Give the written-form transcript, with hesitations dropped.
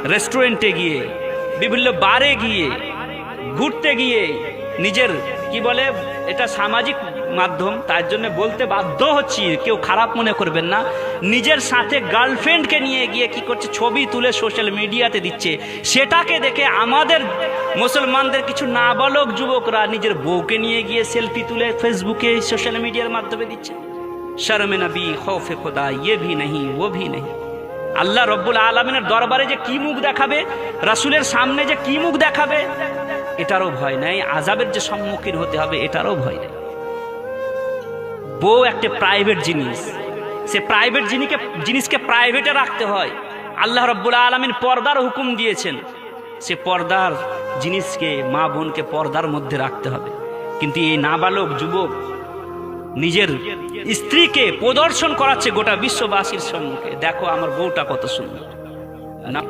রেস্টুরেন্টে গিয়ে, বিভিন্ন বারে গিয়ে, ঘুরতে গিয়ে নিজের কি বলে, এটা সামাজিক মাধ্যম, তার জন্য বলতে বাধ্য হচ্ছি, কেউ খারাপ মনে করবেন না, নিজের সাথে গার্লফ্রেন্ডকে নিয়ে গিয়ে কি করছে, ছবি তুলে সোশ্যাল মিডিয়াতে দিচ্ছে। সেটাকে দেখে আমাদের মুসলমানদের কিছু নাবালক যুবকরা নিজের বউকে নিয়ে গিয়ে সেলফি তুলে ফেসবুকে, সোশ্যাল মিডিয়ার মাধ্যমে দিচ্ছে। শর্মে নবী, খৌফে খোদা, ইয়ে ভি নেই ও ভি নেই। আল্লাহ রব্বুল আলমিনের দরবারে যে কি মুখ দেখাবে, রাসূলের সামনে যে কি মুখ দেখাবে, এটারও ভয় নাই। আযাবের যে সম্মুখীন হতে হবে, এটারও ভয় নেই। বউ একটা প্রাইভেট জিনিস, সে প্রাইভেট জিনিসকে প্রাইভেটে রাখতে হয়। আল্লাহ রব্বুল আলামিন পর্দার হুকুম দিয়েছেন, সে পর্দার জিনিসকে, মা বোনকে পর্দার মধ্যে রাখতে হবে। কিন্তু এই নাবালক যুবক নিজের স্ত্রীকে প্রদর্শন করাচ্ছে গোটা বিশ্ববাসীর সম্মুখে, দেখো আমার বউটা কত সুন্দর। না।